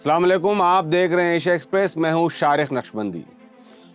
अस्सलाम वालेकुम, आप देख रहे हैं एशिया एक्सप्रेस। मैं हूं शारिक नक्शबंदी।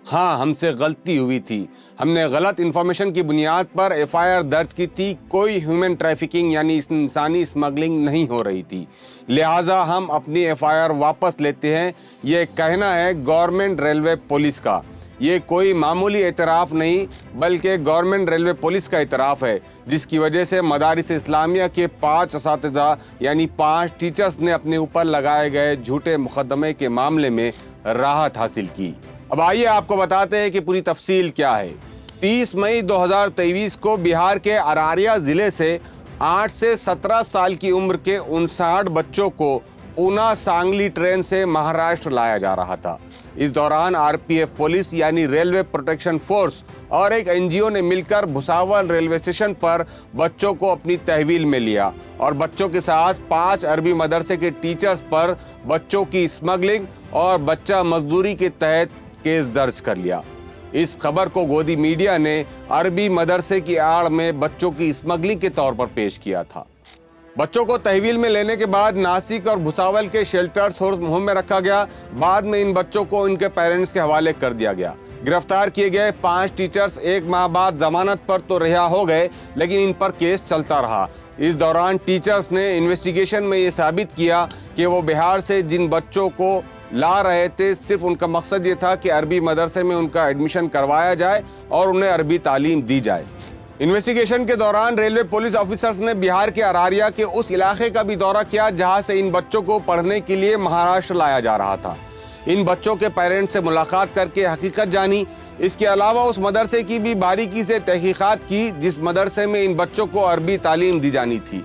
हाँ, हमसे गलती हुई थी। हमने गलत इन्फॉर्मेशन की बुनियाद पर एफआईआर दर्ज की थी। कोई ह्यूमन ट्रैफिकिंग यानी इंसानी स्मगलिंग नहीं हो रही थी, लिहाजा हम अपनी एफआईआर वापस लेते हैं। ये कहना है गवर्नमेंट रेलवे पुलिस का। ये कोई मामूली एतराफ़ नहीं बल्कि गवर्नमेंट रेलवे पुलिस का एतराफ़ है, जिसकी वजह से मदारिस इस्लामिया के 5 असातिज़ा यानी 5 टीचर्स ने अपने ऊपर लगाए गए झूठे मुकदमे के मामले में राहत हासिल की। अब आइए आपको बताते हैं कि पूरी तफसील क्या है। 30 मई 2023 को बिहार के अरारिया ज़िले से 8 से 17 साल की उम्र के 59 बच्चों को ऊना सांगली ट्रेन से महाराष्ट्र लाया जा रहा था। इस दौरान आरपीएफ पुलिस यानी रेलवे प्रोटेक्शन फोर्स और एक एनजीओ ने मिलकर भुसावल रेलवे स्टेशन पर बच्चों को अपनी तहवील में लिया और बच्चों के साथ 5 अरबी मदरसे के टीचर्स पर बच्चों की स्मगलिंग और बच्चा मजदूरी के तहत केस दर्ज कर लिया। इस खबर को गोदी मीडिया ने अरबी मदरसे की आड़ में बच्चों की स्मगलिंग के तौर पर पेश किया था। बच्चों को तहवील में लेने के बाद नासिक और भुसावल के शेल्टर्स होम में रखा गया। बाद में इन बच्चों को इनके पेरेंट्स के हवाले कर दिया गया। गिरफ्तार किए गए 5 टीचर्स 1 माह बाद जमानत पर तो रिहा हो गए, लेकिन इन पर केस चलता रहा। इस दौरान टीचर्स ने इन्वेस्टिगेशन में ये साबित किया कि वो बिहार से जिन बच्चों को ला रहे थे, सिर्फ उनका मकसद ये था कि अरबी मदरसे में उनका एडमिशन करवाया जाए और उन्हें अरबी तालीम दी जाए। इन्वेस्टिगेशन के दौरान रेलवे पुलिस ऑफिसर्स ने बिहार के अरारिया के उस इलाके का भी दौरा किया जहां से इन बच्चों को पढ़ने के लिए महाराष्ट्र लाया जा रहा था। इन बच्चों के पेरेंट्स से मुलाकात करके हकीकत जानी। इसके अलावा उस मदरसे की भी बारीकी से तहकीकात की जिस मदरसे में इन बच्चों को अरबी तालीम दी जानी थी।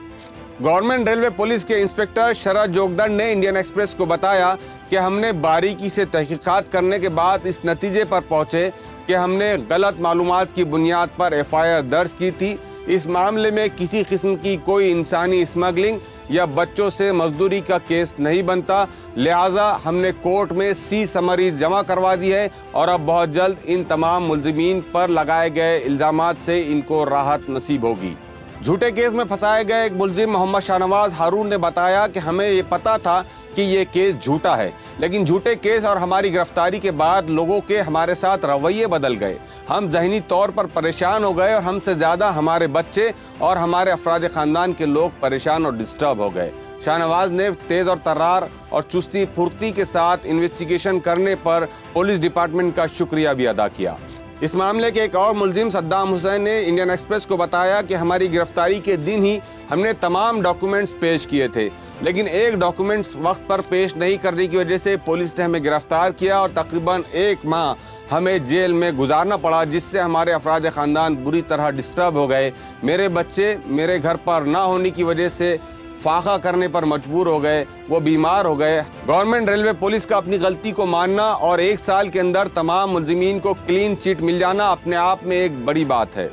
गवर्नमेंट रेलवे पुलिस के इंस्पेक्टर शरद जोगदंड ने इंडियन एक्सप्रेस को बताया कि हमने बारीकी से तहकीकात करने के बाद इस नतीजे पर पहुंचे कि हमने गलत मालूमात की बुनियाद पर एफआईआर दर्ज की थी। इस मामले में किसी किस्म की कोई इंसानी स्मगलिंग या बच्चों से मजदूरी का केस नहीं बनता, लिहाजा हमने कोर्ट में सी समरी जमा करवा दी है और अब बहुत जल्द इन तमाम मुल्जिमीन पर लगाए गए इल्जामात से इनको राहत नसीब होगी। झूठे केस में फंसाए गए एक मुल्जिम मोहम्मद शाहनवाज हारून ने बताया कि हमें ये पता था कि ये केस झूठा है, लेकिन झूठे केस और हमारी गिरफ्तारी के बाद लोगों के हमारे साथ रवैये बदल गए। हम ज़हनी तौर पर परेशान हो गए और हमसे ज़्यादा हमारे बच्चे और हमारे अफराद ख़ानदान के लोग परेशान और डिस्टर्ब हो गए। शाहनवाज ने तेज़ और तर्रार और चुस्ती फुर्ती के साथ इन्वेस्टिगेशन करने पर पुलिस डिपार्टमेंट का शुक्रिया भी अदा किया। इस मामले के एक और मुल्जिम सद्दाम हुसैन ने इंडियन एक्सप्रेस को बताया कि हमारी गिरफ्तारी के दिन ही हमने तमाम डॉक्यूमेंट्स पेश किए थे, लेकिन एक डॉक्यूमेंट्स वक्त पर पेश नहीं करने की वजह से पुलिस ने हमें गिरफ्तार किया और तकरीबन 1 माह हमें जेल में गुजारना पड़ा, जिससे हमारे अफराद ख़ानदान बुरी तरह डिस्टर्ब हो गए। मेरे बच्चे मेरे घर पर ना होने की वजह से फाका करने पर मजबूर हो गए, वो बीमार हो गए। गवर्नमेंट रेलवे पुलिस का अपनी गलती को मानना और 1 साल के अंदर तमाम मुल्जिमीन को क्लीन चिट मिल जाना अपने आप में एक बड़ी बात है।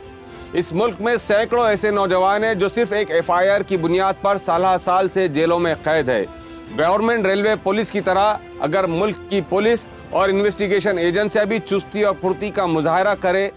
इस मुल्क में सैकड़ों ऐसे नौजवान हैं जो सिर्फ एक एफआईआर की बुनियाद पर साल से जेलों में कैद है। गवर्नमेंट रेलवे पुलिस की तरह अगर मुल्क की पुलिस और इन्वेस्टिगेशन एजेंसियां भी चुस्ती और फुर्ती का मुजाहरा करे,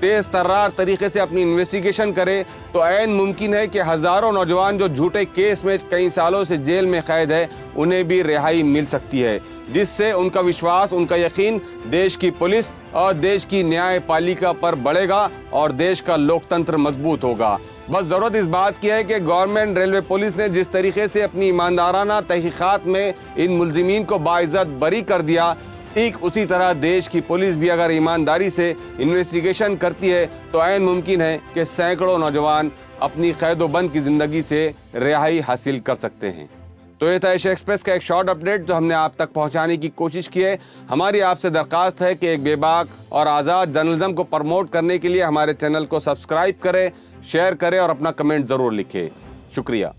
तेज़ तर्रार तरीके से अपनी इन्वेस्टिगेशन करे, तो ऐन मुमकिन है कि हज़ारों नौजवान जो झूठे केस में कई सालों से जेल में कैद है, उन्हें भी रिहाई मिल सकती है, जिससे उनका विश्वास, उनका यकीन देश की पुलिस और देश की न्यायपालिका पर बढ़ेगा और देश का लोकतंत्र मजबूत होगा। बस ज़रूरत इस बात की है कि गवर्नमेंट रेलवे पुलिस ने जिस तरीके से अपनी ईमानदाराना तहकीकात में इन मुल्जिमीन को बाइज़्ज़त बरी कर दिया, ठीक उसी तरह देश की पुलिस भी अगर ईमानदारी से इन्वेस्टिगेशन करती है तो ऐन मुमकिन है कि सैकड़ों नौजवान अपनी कैद-ओ-बंद की ज़िंदगी से रिहाई हासिल कर सकते हैं। तो ये था एशिया एक्सप्रेस का एक शॉर्ट अपडेट जो हमने आप तक पहुंचाने की कोशिश की है। हमारी आपसे दरख्वास्त है कि एक बेबाक और आज़ाद जर्नलिज्म को प्रमोट करने के लिए हमारे चैनल को सब्सक्राइब करें, शेयर करें और अपना कमेंट ज़रूर लिखें। शुक्रिया।